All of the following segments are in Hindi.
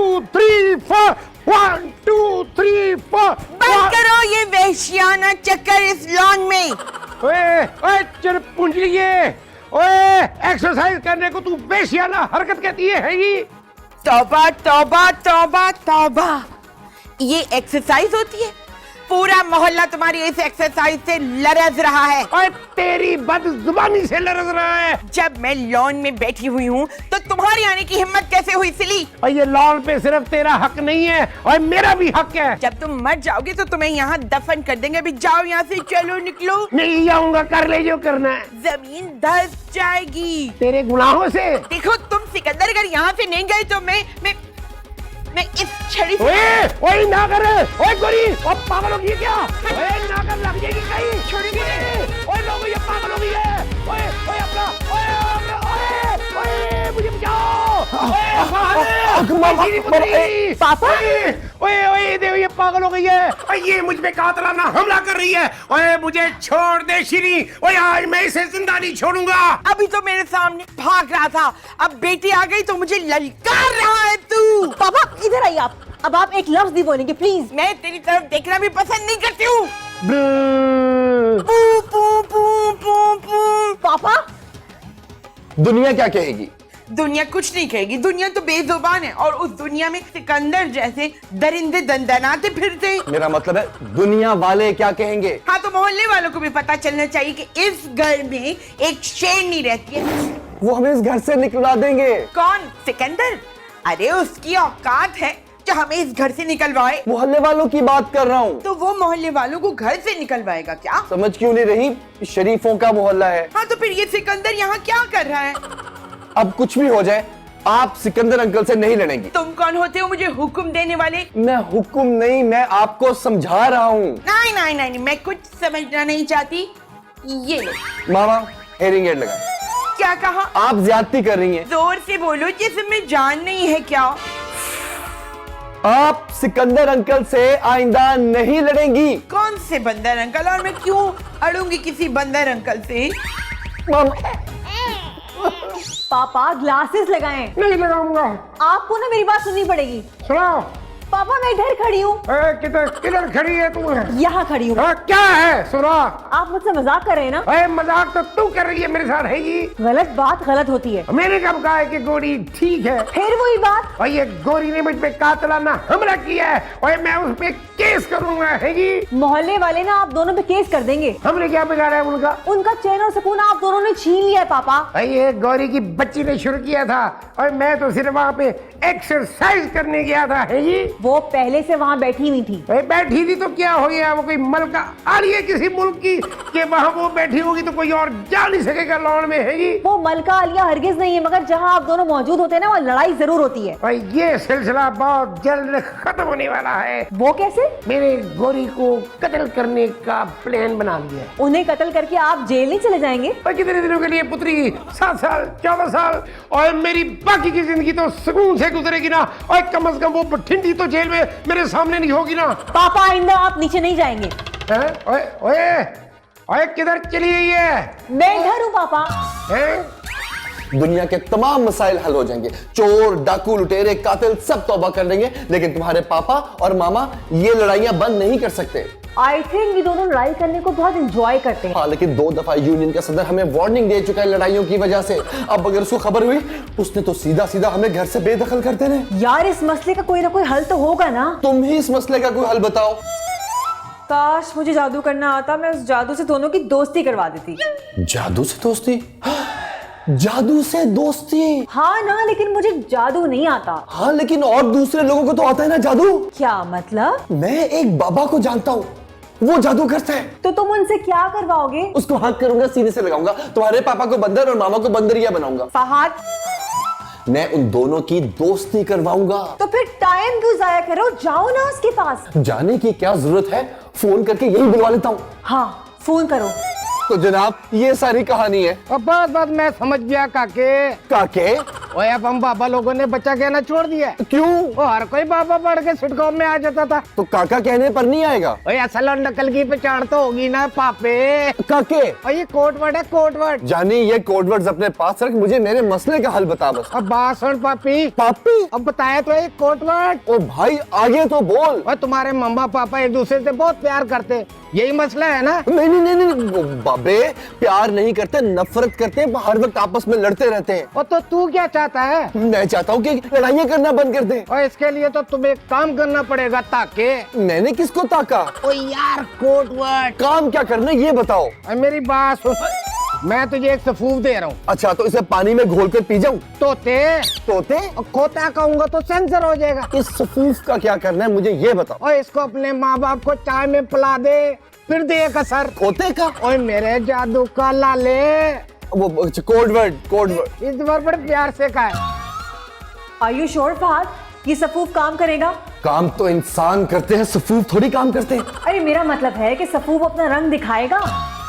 2 3 4 1 2 3 4 बंद करो ये वहशियाना चक्कर इस लॉन में। ओए ओए चल पुंजलिए, ओए एक्सरसाइज करने को तू बेशियाना हरकत कहती है ये? तौबा तौबा तौबा तौबा, ये एक्सरसाइज होती है? पूरा मोहल्ला तुम्हारी इस एक्सरसाइज से लरज रहा है। ओए तेरी बदजुबानी से लरज रहा है। जब मैं लॉन में बैठी हुई हूँ तो तुम्हारी आने की हिम्मत कैसे हुई सिली? और ये लॉन पे सिर्फ तेरा हक नहीं है और मेरा भी हक है। जब तुम मर जाओगे तो तुम्हें यहाँ दफन कर देंगे। अभी जाओ यहाँ से, चलो निकलो। नहीं जाऊंगा, कर ले जो करना है। जमीन धस जाएगी तेरे गुनाहों से। देखो तुम सिकंदर अगर यहाँ से नहीं गए तो मैं इस छड़ी से... ओए ना कर, ओए गोरी, ओ पागल हो गई है क्या? ओए ना कर, लग जाएगी कहीं। छोड़िए, ओए लोगों ये पागल हो गई है। ओए ओए अपना, ओए ओए मुझे बचाओ। पापा, ओए ओए देखो ये पागल हो गई है। ओए ये मुझ पे कातलाना हमला कर रही है। ओए मुझे छोड़ दे श्री। ओए आज मैं इसे जिंदा नहीं छोड़ूंगा। अभी तो मेरे सामने भाग रहा था, अब बेटी आ गई तो मुझे ललकार रहा है तू। पापा इधर आइए आप। अब आप एक लफ्ज भी बोलेंगे प्लीज। मैं तेरी तरफ देखना भी पसंद नहीं करती हूँ। पापा दुनिया क्या कहेगी? दुनिया कुछ नहीं कहेगी, दुनिया तो बेजुबान है और उस दुनिया में सिकंदर जैसे दरिंदे दंदनाते फिरते। मेरा मतलब है दुनिया वाले क्या कहेंगे? हाँ तो मोहल्ले वालों को भी पता चलना चाहिए कि इस घर में एक शेरनी रहती है। वो हमें इस घर से निकलवा देंगे। कौन? सिकंदर? अरे उसकी औकात है जो हमें इस घर से निकलवाए। मोहल्ले वालों की बात कर रहा हूँ। तो वो मोहल्ले वालों को घर से निकलवाएगा क्या? समझ क्यों नहीं रही? शरीफों का मोहल्ला है। हाँ तो फिर ये सिकंदर यहाँ क्या कर रहा है? अब कुछ भी हो जाए आप सिकंदर अंकल से नहीं लड़ेंगी। तुम कौन होते हो मुझे हुक्म देने वाले? मैं हुक्म नहीं, मैं आपको समझा रहा हूँ। नहीं नहीं नहीं, मैं कुछ समझना नहीं चाहती। ये लो। मामा हेयरिंग एड लगा। क्या कहा? आप ज्यादती कर रही हैं। जोर से बोलो जैसे मैं जान नहीं है क्या? आप सिकंदर अंकल से आइंदा नहीं लड़ेंगी। कौन से बंदर अंकल? और मैं क्यों अड़ूंगी किसी बंदर अंकल से? मामा पापा ग्लासेस लगाएं। नहीं लगाऊंगा। आपको ना मेरी बात सुननी पड़ेगी। सुनाओ। पापा मैं इधर खड़ी हूँ। किधर किधर खड़ी है तू? यहाँ खड़ी हूँ। क्या है? सुना। आप मुझसे मजाक कर रहे हैं ना? अरे मजाक तो तू कर रही है मेरे साथ है ये। गलत बात गलत होती है। मैंने कब कहा है कि गोरी ठीक है? फिर वही बात। और ये गोरी ने मुझ पे कातलाना हमला किया है और मैं उस पे केस करूंगा है जी। मोहल्ले वाले ना आप दोनों पे केस कर देंगे। हमने क्या बिगाड़ा है उनका? उनका चैन और सुकून आप दोनों ने छीन लिया है पापा। भाई ये गौरी की बच्ची ने शुरू किया था और मैं तो सिर्फ वहाँ पे एक्सरसाइज करने गया था है जी। वो पहले से वहाँ बैठी हुई थी। भाई बैठी थी तो क्या हो गया? वो कोई मलका आ रही है किसी मुल्क की कि वहाँ वो बैठी होगी तो कोई और जा नहीं सकेगा लॉन में है जी। वो मलका आलिया हरगिज नहीं है, मगर जहाँ आप दोनों मौजूद होते हैं ना वहाँ लड़ाई जरूर होती है। भाई ये सिलसिला बहुत जल्द खत्म होने वाला है। वो कैसे? मेरे गोरी को कत्ल करने का प्लान बना लिया है। उन्हें कत्ल करके आप जेल नहीं चले जाएंगे? और कितने दिनों के लिए पुत्री? 7 साल 14 साल और मेरी बाकी की जिंदगी तो सुकून से गुजरेगी ना। और कम से कम वो बठिंडी तो जेल में मेरे सामने नहीं होगी ना। पापा आइंदा आप नीचे नहीं जाएंगे। ओए ओए ओए किधर चली गई है? मैं इधर हूँ पापा। दुनिया के तमाम मसाइल हल हो जाएंगे। चोर, डाकू, लुटेरे, कातिल सब तौबा कर लेंगे, लेकिन तुम्हारे पापा और मामा ये लड़ाइयां बंद नहीं कर सकते। आई थिंक ये दोनों लड़ाई करने को बहुत एंजॉय करते हैं। हाँ, लेकिन 2 दफा यूनियन का सदर हमें वार्निंग दे चुका है लड़ाइयों की वजह से। अब अगर उसको खबर हुई उसने तो सीधा सीधा हमें घर से बेदखल कर देना। यार इस मसले का कोई ना कोई हल तो होगा ना। तुम ही इस मसले का कोई हल बताओ। काश मुझे जादू करना आता, मैं उस जादू से दोनों की दोस्ती करवा देती। जादू से दोस्ती? जादू से दोस्ती? हाँ ना, लेकिन मुझे जादू नहीं आता। हाँ लेकिन और दूसरे लोगों को तो आता है ना जादू। क्या मतलब? मैं एक बाबा को जानता हूँ, वो जादू करता है। तो तुम उनसे क्या करवाओगे? उसको हाथ करूंगा, सीने से लगाऊंगा, तुम्हारे पापा को बंदर और मामा को बंदरिया बनाऊंगा। फहद, मैं उन दोनों की दोस्ती करवाऊंगा। तो फिर टाइम क्यों जाया करो, जाओ ना उसके पास। जाने की क्या जरूरत है, फोन करके यही बुलवा लेता हूँ। हाँ फोन करो। तो जनाब ये सारी कहानी है। अब बात मैं समझ गया काके। काके ओए अब हम पापा लोगों ने बच्चा कहना छोड़ दिया है। क्यों? वो हर कोई पापा पढ़ के सिटकॉम में आ जाता था। तो काका कहने पर नहीं आएगा? ओए असल और नकल की पहचान तो होगी ना पापे। काके और ये कोड वर्ड है, कोड वर्ड। जानी ये कोड वर्ड्स अपने पास रख, मुझे मेरे मसले का हल बता बस। अब बात सुन पापी, पापी? अब बताया तो एक कोड वर्ड। ओ भाई आगे तो बोल। और तुम्हारे मम्मा पापा एक दूसरे से बहुत प्यार करते, यही मसला है ना? नहीं नहीं नहीं नहीं बाबे, प्यार नहीं करते, नफरत करते हैं, हर वक्त आपस में लड़ते रहते हैं। और तो तू क्या चाहता है? मैं चाहता हूँ कि लड़ाइयाँ करना बंद कर दे। और इसके लिए तो तुम्हें एक काम करना पड़ेगा ताकि। मैंने किसको ताका? ओ यार कोड वर्ड। काम क्या करना ये बताओ। और मेरी बात सुन, मैं तुझे एक सफूफ दे रहा हूँ। अच्छा तो इसे पानी में घोल कर पी जाऊं? तोते तोते? और खोता कहूंगा तो सेंसर हो जाएगा। इस सफूफ का क्या करना है मुझे ये बताओ। और इसको अपने माँ बाप को चाय में पिला दे, फिर दे एक असर। खोते का? ओए मेरे जादू का लाले, वो कोड वर्ड इस बार बड़े प्यार से कहा है। आर यू श्योर फहद, ये सफूफ काम करेगा? काम तो इंसान करते हैं, सफूफ थोड़ी काम करते हैं। अरे मेरा मतलब है कि सफूफ अपना रंग दिखाएगा।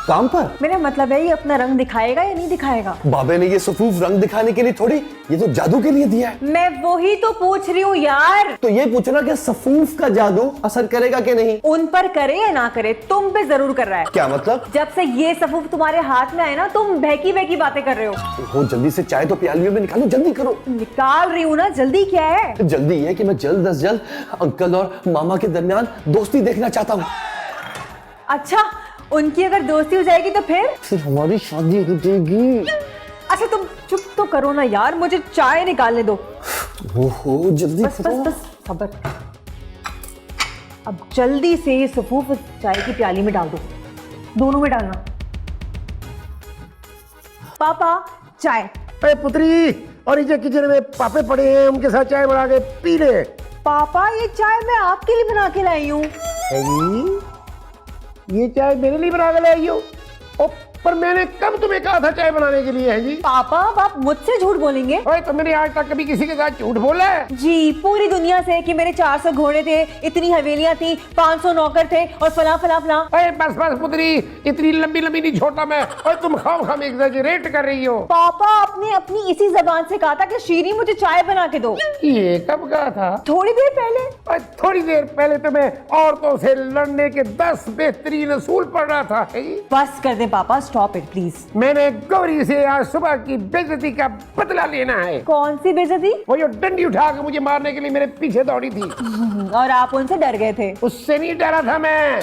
काम पर? मेरा मतलब है ये अपना रंग दिखाएगा या नहीं दिखाएगा? बाबे ने ये सफूफ रंग दिखाने के लिए थोड़ी, ये तो जादू के लिए दिया है। मैं वही तो पूछ रही हूँ यार। तो ये पूछना कि सफूफ का जादू असर करेगा कि नहीं? उन पर करे या ना करे, तुम पे जरूर कर रहा है। क्या मतलब? जब से ये सफूफ तुम्हारे हाथ में आए ना, तुम बहकी बहकी बातें कर रहे हो। जल्दी से चाय तो प्यालियों में निकालो, जल्दी करो। निकाल रही हूँ ना, जल्दी क्या है? जल्दी है कि मैं जल्द अज जल्द अंकल और मामा के दरमियान दोस्ती देखना चाहता हूँ। अच्छा, उनकी अगर दोस्ती हो जाएगी तो फिर हमारी शादी हो जाएगी। अच्छा तुम चुप तो करो ना यार, मुझे चाय निकालने दो। ओहो जल्दी बस बस बस सब्र। अब जल्दी से ये सफूफ चाय की प्याली में डाल दो, दोनों में डालना। पापा चाय। अरे पुत्री, और ये किचन में पापे पड़े हैं, उनके साथ चाय बना के पी ले। पापा ये चाय मैं आपके लिए बना के लाई हूँ। ये चाय मेरे लिए बना के लाई हो? ओ, पर मैंने कब तुम्हें कहा था चाय बनाने के लिए है जी? पापा अब आप मुझसे झूठ बोलेंगे? ओए तो मैंने आज तक कभी किसी के साथ झूठ बोला है? जी, पूरी दुनिया से कि मेरे 400 घोड़े थे, इतनी हवेलियां थी, 500 नौकर थे और फला फला फला। अरे बस बस पुत्री, इतनी लंबी लंबी नहीं छोटा मैं। और तुम खाम एग्जैजरेट कर रही हो। पापा आपने अपनी इसी जबान से कहा था कि शीरी मुझे चाय बना के दो। ये कब कहा था? थोड़ी देर पहले। और थोड़ी देर पहले तो मैं औरतों से लड़ने के 10 बेहतरीन असूल पढ़ रहा था। बस कर दे पापा, स्टॉप इट प्लीज। मैंने गौरी से आज सुबह की बेइज्जती का बदला लेना है। कौन सी बेइज्जती? वो जो डंडी उठा के मुझे मारने के लिए मेरे पीछे दौड़ी थी। और आप उनसे डर गए थे? उससे नहीं डरा था मैं,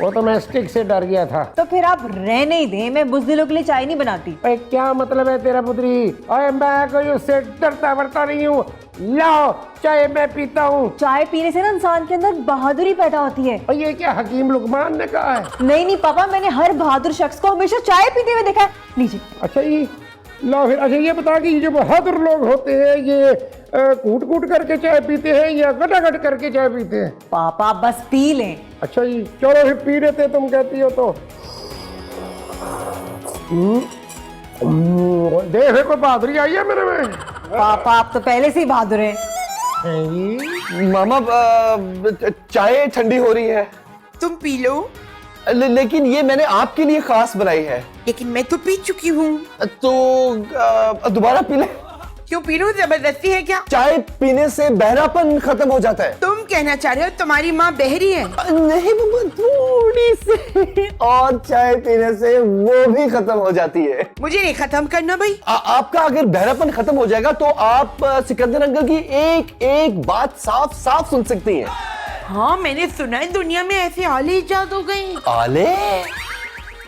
वो तो मैं स्टिक से डर गया था। तो फिर आप रहने ही दें, मैं बुज़दिलों के लिए चाय नहीं बनाती। अरे क्या मतलब है तेरा पुत्री? अरे मैं कोई उससे डरता वरता नहीं हूँ। लाओ चाय मैं पीता हूँ। चाय पीने से ना इंसान के अंदर बहादुरी पैदा होती है। और ये क्या हकीम लुकमान ने कहा है? नहीं नहीं पापा, मैंने हर बहादुर शख्स को हमेशा चाय पीते हुए देखा है। लीजिए। अच्छा ये लो फिर। अच्छा ये बता कि ये जो बहादुर लोग होते हैं ये कूट कूट करके चाय पीते हैं या गटागट करके चाय पीते हैं? पापा बस पी लें। अच्छा जी चलो फिर पी लेते, तुम कहती हो तो। देख कोई बहादुरी आई है मेरे में। पापा आप तो पहले से ही बहादुर हैं। मामा चाय ठंडी हो रही है। तुम पी लो। लेकिन ये मैंने आपके लिए खास बनाई है। लेकिन मैं तो पी चुकी हूँ। तो दोबारा पी ले। क्यों पी लूं? जबरदस्ती है क्या? चाय पीने से बहरापन खत्म हो जाता है। तुम कहना चाह रहे हो तुम्हारी माँ बहरी है? नहीं मम्मा, थोड़ी सी और चाय पीने से वो भी खत्म हो जाती है। मुझे नहीं खत्म करना भाई। आपका अगर बहरापन खत्म हो जाएगा तो आप सिकंदर अंकल की एक एक बात साफ साफ सुन सकती हैं। हाँ मैंने सुना है दुनिया में ऐसे आले इजाद हो गए। आले?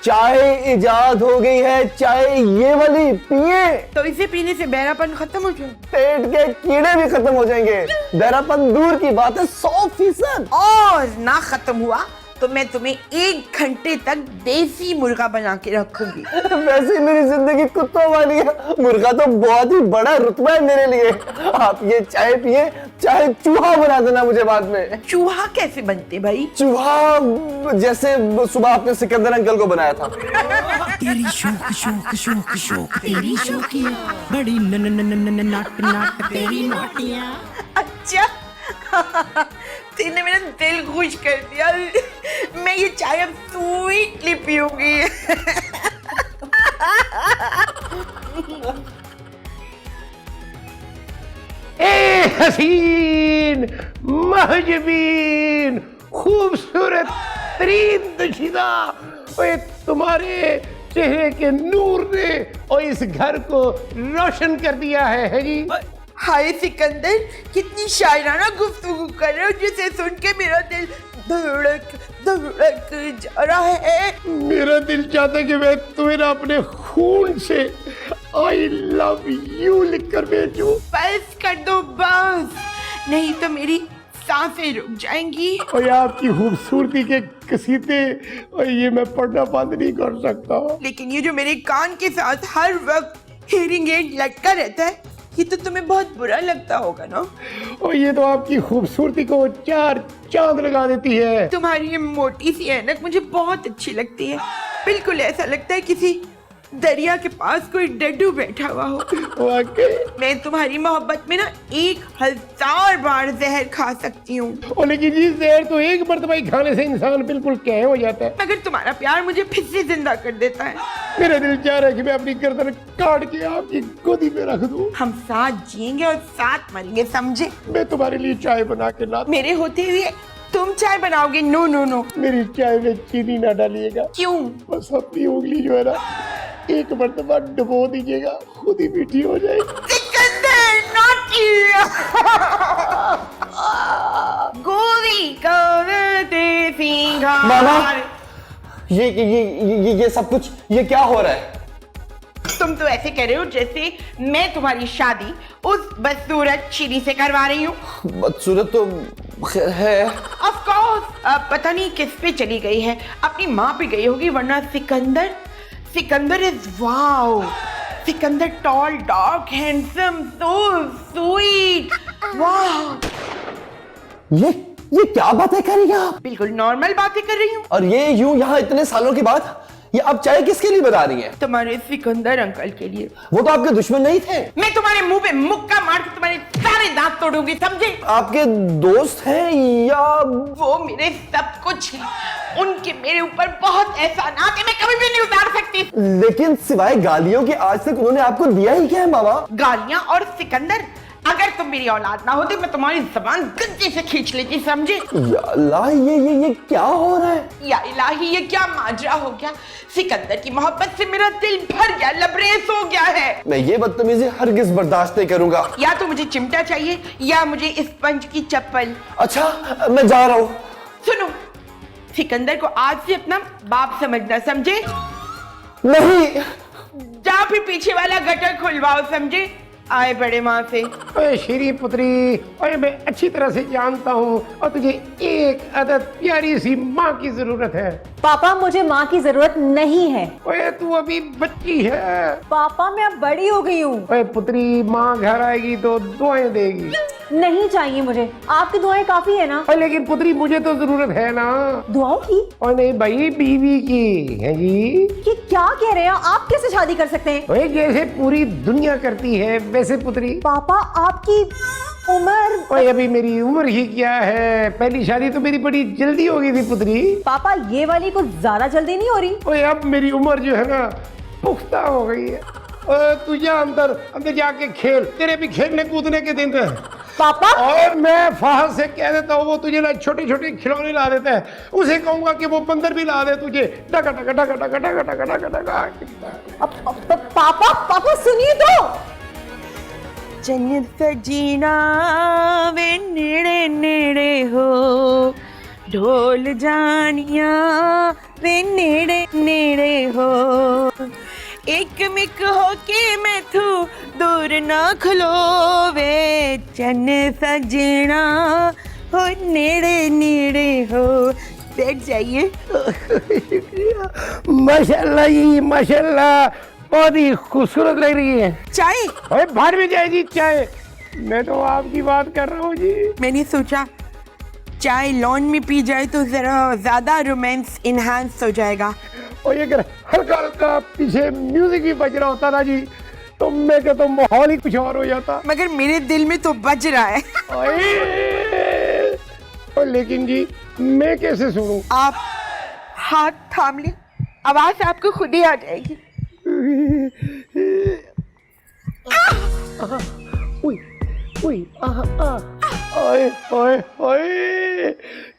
चाय इजाद हो गई है, चाय ये वाली पिए तो इसे पीने से बहरापन खत्म हो जाए। पेट के कीड़े भी खत्म हो जाएंगे। बहरापन दूर की बात है, 100%। और ना खत्म हुआ तो मैं तुम्हें 1 घंटे तक देसी मुर्गा बना के रखूंगी। वैसे मेरी जिंदगी कुत्तों वाली है, मुर्गा तो बहुत ही बड़ा रुतबा है मेरे लिए। आप ये चाय पिए, चाहे चूहा बना देना मुझे बाद में। चूहा कैसे बनते भाई? चूहा जैसे सुबह आपने सिकंदर अंकल को बनाया था। तेरी शौक शौक शौक शौक तेरी शौकिया बड़ी नाट नाट तेरी नाटियां। अच्छा तूने मेरा दिल खुश कर दिया। मैं ये चाय अब स्वीटली पीऊंगी। हसीन महजबीन खूबसूरत तरीन दुशिदा, ओए तुम्हारे चेहरे के नूर ने और इस घर को रोशन कर दिया है जी। हाय सिकंदर, कितनी शायराना गुफ्तगू कर रहे हो जिसे सुन के मेरा दिल धड़क धड़क जा रहा है। मेरा दिल चाहता है कि मैं तुम्हें ना अपने खून से आई लव यू लिख कर भेजूं। बस कर दो बस, नहीं तो मेरी सांसें रुक जाएंगी। और आपकी खूबसूरती के कसीदे और ये मैं पढ़ना बंद नहीं कर सकता। लेकिन ये जो मेरे कान के साथ हर वक्त हियरिंग एड लटका रहता है, ये तो तुम्हें बहुत बुरा लगता होगा ना। और ये तो आपकी खूबसूरती को चार चांद लगा देती है। तुम्हारी ये मोटी सी ऐनक मुझे बहुत अच्छी लगती है। बिल्कुल ऐसा लगता है किसी दरिया के पास कोई डड्डू बैठा हुआ हो। वाकई। मैं तुम्हारी मोहब्बत में ना 1000 बार जहर खा सकती हूँ, और लेकिन ये जहर तो एक मर्तबा ही खाने से इंसान बिल्कुल कह हो जाता है। मगर तुम्हारा प्यार मुझे फिर से जिंदा कर देता है। मेरा दिल चाह रहा है कि मैं अपनी गर्दन काट के आपकी गोदी में रख दूं। हम साथ जिएंगे और साथ मरेंगे, समझे? मैं तुम्हारे लिए चाय बना के ला। मेरे होते हुए तुम चाय बनाओगे? No no no. मेरी चाय में चीनी ना डालिएगा। क्यों? बस अपनी उंगली जो है ना एक मर्तबा डुबो दीजिएगा, खुद ही मीठी हो जाएगी। सिकंदर नॉटी। गोली करते सिंगार। मामा, ये सब कुछ ये क्या हो रहा है? तुम तो ऐसे कह रहे हो जैसे मैं तुम्हारी शादी उस बदसूरत शीरी से करवा रही हूँ। बदसूरत तो है। ऑफ कोर्स, पता नहीं किस पे चली गई है, अपनी माँ पे गई होगी, वरना Sikandar is wow. Sikandar tall, dark, handsome, so sweet. वाह, ये क्या बातें कर रही हैं आप? बिल्कुल नॉर्मल बातें कर रही हूँ। और ये यूं यहाँ इतने सालों के बाद ये अब चाय किसके लिए बना रही हैं? तुम्हारे सिकंदर अंकल के लिए। वो तो आपके दुश्मन नहीं थे। मैं तुम्हारे मुंह पे मुक्का मार के तुम्हारे सारे दांत तोड़ूंगी, समझे? आपके दोस्त हैं या? वो मेरे सब कुछ है। उनके मेरे ऊपर बहुत एहसानात है, मैं कभी भी नहीं उतार सकती। लेकिन सिवाय गालियों के आज तक उन्होंने आपको दिया ही क्या है मामा? गालियां और सिकंदर, अगर तुम मेरी औलाद ना होते मैं तुम्हारी जबान गद्दे से खींच लेती, समझे? या अल्लाह, ये क्या हो रहा है? या इलाही, ये क्या माजरा हो गया? सिकंदर की मोहब्बत से मेरा दिल भर गया, लबरेज हो गया है। मैं ये बदतमीजी हरगिज बर्दाश्त नहीं करूंगा। या तो मुझे चिमटा चाहिए या मुझे स्पंज की चप्पल। अच्छा, मैं जा रहा हूँ। सुनो, सिकंदर को आज से अपना बाप समझना, समझे? नहीं। जा फिर पीछे वाला गटर खुलवाओ, समझे? आए बड़े माँ से। ओए शीरी पुत्री, ओए मैं अच्छी तरह से जानता हूँ और तुझे एक अदद प्यारी सी माँ की जरूरत है। पापा, मुझे माँ की जरूरत नहीं है। ओए तू अभी बच्ची है। पापा, मैं अब बड़ी हो गई हूँ। ओए पुत्री, माँ घर आएगी तो दुआएं देगी। नहीं चाहिए मुझे, आपकी दुआएं काफी है ना। ओए लेकिन पुत्री, मुझे तो जरूरत है ना। दुआओं की? और नहीं भाई, बीवी की है जी। ये क्या कह रहे हैं आप? कैसे शादी कर सकते हैं? ओए जैसे पूरी दुनिया करती है वैसे पुत्री। पापा, आपकी उम्र? ओए अभी मेरी उम्र ही क्या है, पहली शादी तो मेरी बड़ी जल्दी हो गई थी पुत्री। पापा, ये वाली कुछ ज्यादा जल्दी नहीं हो रही? ओए अब मेरी उम्र जो है ना पुख्ता हो गई है। ओए तू जा अंदर जाके खेल, तेरे भी खेलने कूदने के दिन है। पापा, और मैं फाहद से कह देता हूँ वो तुझे ना छोटे छोटे खिलौने ला देता है, उसे कहूंगा कि वो बंदर भी ला दे तुझे। डका डका डका डका डका डका डका डका। पापा सुनिए तो। जन्नत सजीना वे नेड़े नेड़े हो, ढोल जानिया वे नेड़े नेड़े हो, एक मिक हो के मैं थू दूर ना खलो वे, चन सजना हो नेड़े नेड़े हो। बैठ जाइए। माशाल्लाह जी माशाल्लाह, बहुत ही खूबसूरत लग रही है। चाय? ओए बाहर में जाएगी चाय, मैं तो आपकी बात कर रहा हूँ जी। मैंने सोचा चाय लॉन में पी जाए तो जरा ज्यादा रोमांस इनहांस हो जाएगा। और ये अगर हल्का हल्का पीछे म्यूजिक भी बज रहा होता ना जी, तो मैं कहता हूँ माहौल ही कुछ और हो जाता। मगर मेरे दिल में तो बज रहा है। और लेकिन जी मैं कैसे सुनूं? आप हाथ थाम ले, आवाज आपको खुद ही आ जाएगी। उई, ओए ओए ओए,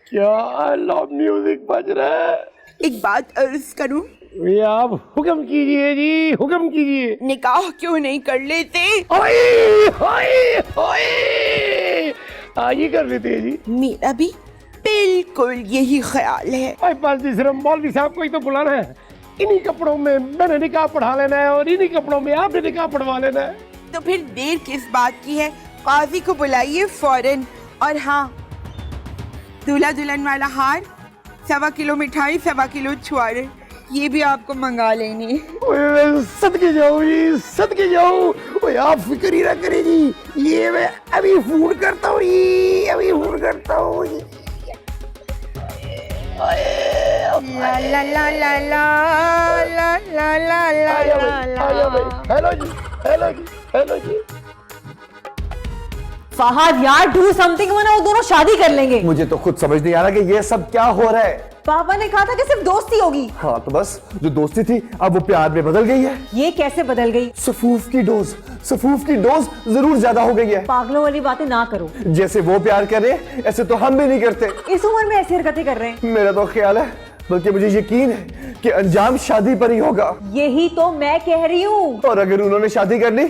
क्या लव म्यूजिक बज रहा है। एक बात अर्ज करूं, ये आप हुक्म कीजिए जी, हुक्म कीजिए। निकाह क्यों नहीं कर लेते? ओए ओए ओए, आज ही कर लेते हैं जी। मेरा भी बिल्कुल यही ख्याल है। भाई पास सिर्फ मौलवी साहब को ही तो बुलाना है। इन्हीं कपड़ों में मैंने निकाह पढ़ा लेना है और इन्हीं कपड़ों में आपने निकाह पढ़वा लेना है। तो फिर देर किस बात की है? काजी को बुलाइए फौरन। और हाँ, दूल्हा दुल्हन वाला हार, 1.25 किलो मिठाई, 1.25 किलो छुआरे, ये भी आपको मंगा लेनी। ओए सदके जाओ जी, सदके जाओ। ओए आप फिक्र ही ना करें जी, ये मैं अभी फोन करता हूँ जी, अभी फोन करता हूँ जी। ला ला ला ला ला ला ला ला ला ला। हेलो जी, हेलो जी, हेलो जी। फहद यार डू समथिंग, वरना वो दोनों शादी कर लेंगे। मुझे तो खुद समझ नहीं आ रहा कि ये सब क्या हो रहा है। पापा ने कहा था कि सिर्फ दोस्ती होगी। हाँ तो बस, जो दोस्ती थी अब वो प्यार में बदल गई है। ये कैसे बदल गई? सफूफ की डोज जरूर ज्यादा हो गई है। पागलों वाली बातें ना करो। जैसे वो प्यार कर रहे हैं ऐसे तो हम भी नहीं करते। इस उम्र में ऐसी हरकतें कर रहे हैं। मेरा तो ख्याल है, बल्कि मुझे यकीन है कि अंजाम शादी पर ही होगा। यही तो मैं कह रही हूँ। और अगर उन्होंने शादी कर ली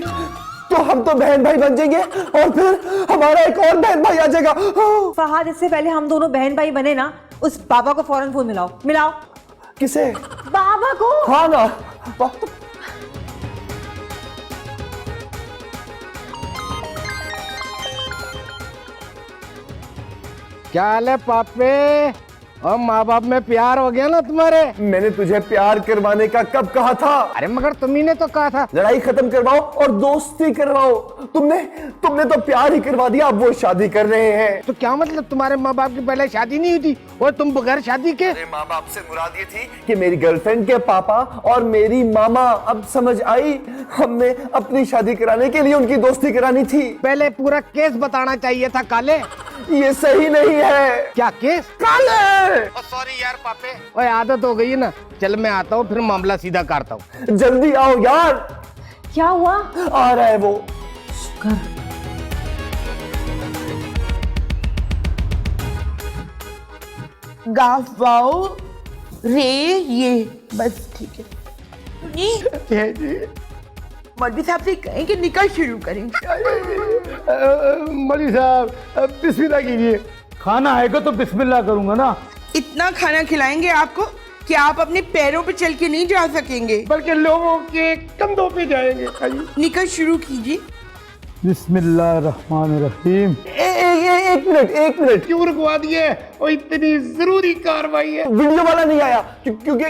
तो हम तो बहन भाई बन जाएंगे और फिर हमारा एक और बहन भाई आ जाएगा। फहद, इससे पहले हम दोनों बहन भाई बने ना, उस बाबा को फौरन फोन मिलाओ। मिलाओ। किसे? बाबा को। हाँ ना। क्या हाल है पापे? और माँ बाप में प्यार हो गया ना तुम्हारे? मैंने तुझे प्यार करवाने का कब कहा था? अरे मगर तुम्ही ने तो कहा था लड़ाई खत्म करवाओ और दोस्ती करवाओ। तुमने तो प्यार ही करवा दिया, अब वो शादी कर रहे हैं। तो क्या मतलब तुम्हारे माँ बाप की पहले शादी नहीं हुई थी और तुम बगैर शादी के? मेरे माँ बाप से मुराद ये थी कि मेरी गर्लफ्रेंड के पापा और मेरी मामा। अब समझ आई, हमने अपनी शादी कराने के लिए उनकी दोस्ती करानी थी। पहले पूरा केस बताना चाहिए था काले। ये सही नहीं है। क्या केस? काले! सॉरी यार पापे, ओए आदत हो गई है ना। चल मैं आता हूँ, फिर मामला सीधा करता हूँ। जल्दी आओ यार। क्या हुआ? आ रहा है वो। गाफाओ रे, ये बस ठीक है। सुनिए, मौलवी साहब से कहें कि निकाह शुरू करें। मौलवी साहब बिस्मिल्लाह कीजिए। खाना आएगा तो बिस्मिल्लाह करूंगा ना। इतना खाना खिलाएंगे आपको कि आप अपने पैरों पे चल के नहीं जा सकेंगे, बल्कि लोगों के कंधों पे जाएंगे। निकाह शुरू कीजिए। बिस्मिल्लाहिर्रहमानिर्रहीम। एक मिनट। क्यों रुकवा दिए? और इतनी जरूरी कार्रवाई है। वीडियो वाला नहीं आया क्योंकि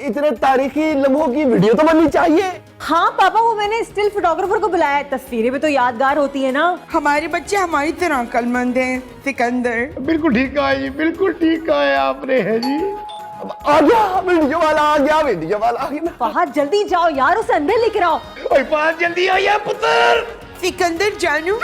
इतने तारीखी लम्हों की वीडियो तो बननी चाहिए। हाँ पापा, वो मैंने स्टिल फोटोग्राफर को बुलाया है। तस्वीरें भी तो यादगार होती है ना। हमारे बच्चे हमारी तरह अक्लमंद हैं सिकंदर। बिल्कुल ठीक कहा जी, बिल्कुल ठीक कहा है आपने। है जी, आ गया वीडियो वाला, आ गया। फहद जल्दी जाओ यार, उसे अंदर लेकर आओ। ओए पास जल्दी आ या पुत्र। सिकंदर जानू,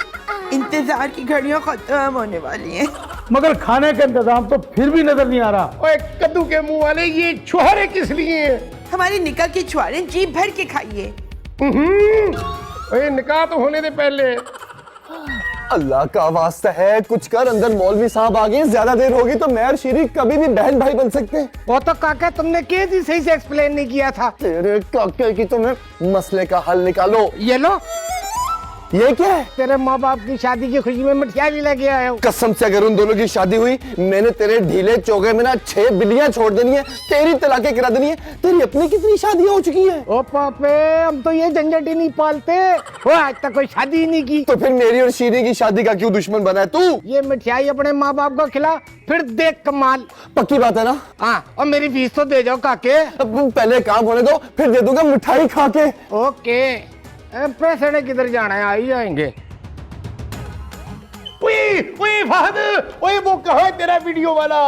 इंतजार की घड़ियां खत्म होने वाली हैं। मगर खाने का इंतजाम तो फिर भी नजर नहीं आ रहा। ओए कद्दू के मुंह वाले, ये छुहारे किस लिए? हमारे निकाह के छुआरे जी भर के खाइए। ओए निकाह तो होने दे पहले। अल्लाह का वास्ता है, कुछ कर। अंदर मौलवी साहब आ गए, ज्यादा देर होगी तो मैं और शीरी कभी भी बहन भाई बन सकते हैं। वो तो काका तुमने केस ही सही से एक्सप्लेन नहीं किया था। तेरे काके की तुम्हें मसले का हल निकालो। ये लो, ये क्या है? तेरे माँ बाप की शादी की खुशी में मिठाई भी लेके आया हूँ। कसम से अगर उन दोनों की शादी हुई, मैंने तेरे ढीले चौके में ना 6 बिल्लियां छोड़ देनी है, तेरी तलाकें करा देनी है। तेरी अपनी कितनी शादियां हो चुकी हैं? ओ पापे, हम तो ये झंझट ही नहीं पालते। वो आज तक कोई शादी ही नहीं की। तो फिर मेरी और शीरी की शादी का क्यों दुश्मन बना है तू? ये मिठाई अपने माँ बाप को खिला, फिर देख कमाल। पक्की बात है ना? हाँ, और मेरी फीस तो दे जाओ काके। अब पहले काम होने दो, फिर दे दूंगा मिठाई खा के। ओके, पैसे ने किधर जाना है, आ ही जाएंगे। ओए फहद, ओए वो कहाँ है तेरा वीडियो वाला?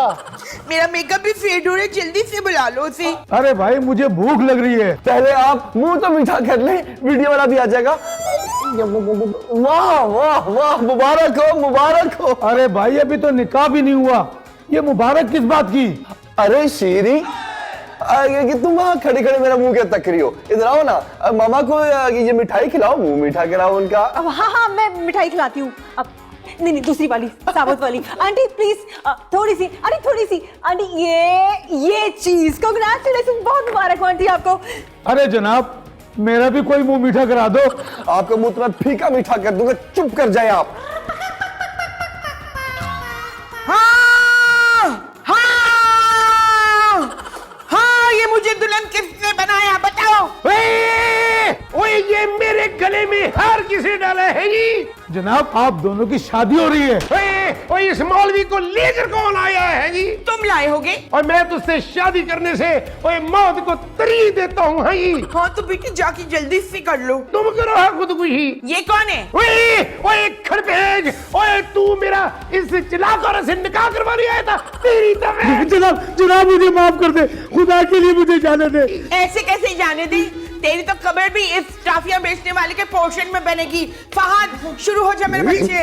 मेरा मेकअप भी फेड हो रहा है, जल्दी से बुला लो उसे। अरे भाई मुझे भूख लग रही है। पहले आप मुंह तो मीठा कर ले, वीडियो वाला भी आ जाएगा। वाह वाह वाह, मुबारक हो। अरे भाई अभी तो निकाह भी नहीं हुआ, ये मुबारक किस बात की? अरे शीरी, कि तुम वहाँ खड़े खड़े मेरा मुंह क्या तक रही हो? इधर आओ ना, मामा को ये मिठाई खिलाओ, मुंह मीठा कराओ उनका। अब हाँ मैं मिठाई खिलाती हूँ। अब नहीं दूसरी वाली, साबुत वाली। आंटी प्लीज थोड़ी सी, आंटी थोड़ी सी। आंटी ये चीज, कांग्रेचुलेशन, बहुत मुबारक हो आंटी आपको। अरे जनाब, मेरा भी कोई मुंह मीठा करा दो। आपका मुंह तो मैं फीका मीठा कर दूंगा, चुप कर जाए आप। हाँ, ये मुझे दुल्हन किसने बनाया बताओ? ओए ये मेरे गले में हार किसे डाला है जी? जनाब, आप दोनों की शादी हो रही है। ओए इस मौलवी को लेकर कौन आया है जी? तुम लाए होगे। और मैं तुझसे शादी करने से ओए मौत को तरजीह देता हूँ। हाँ तो बेटी जाके जल्दी से कर लो। तुम करो खुदकुशी। ये कौन है? ओए खड़पेज, ओए तू मेरा इस चिलाक औरत से निकाह करवाने आया था? तेरी तबीयत। जनाब मुझे माफ कर दे, खुदा के लिए मुझे जाने दे। ऐसे कैसे जाने दे? तेरी तो कब्र भी इस टाफियां बेचने वाले के पोर्शन में बनेगी। फहद शुरू हो जा मेरे बच्चे।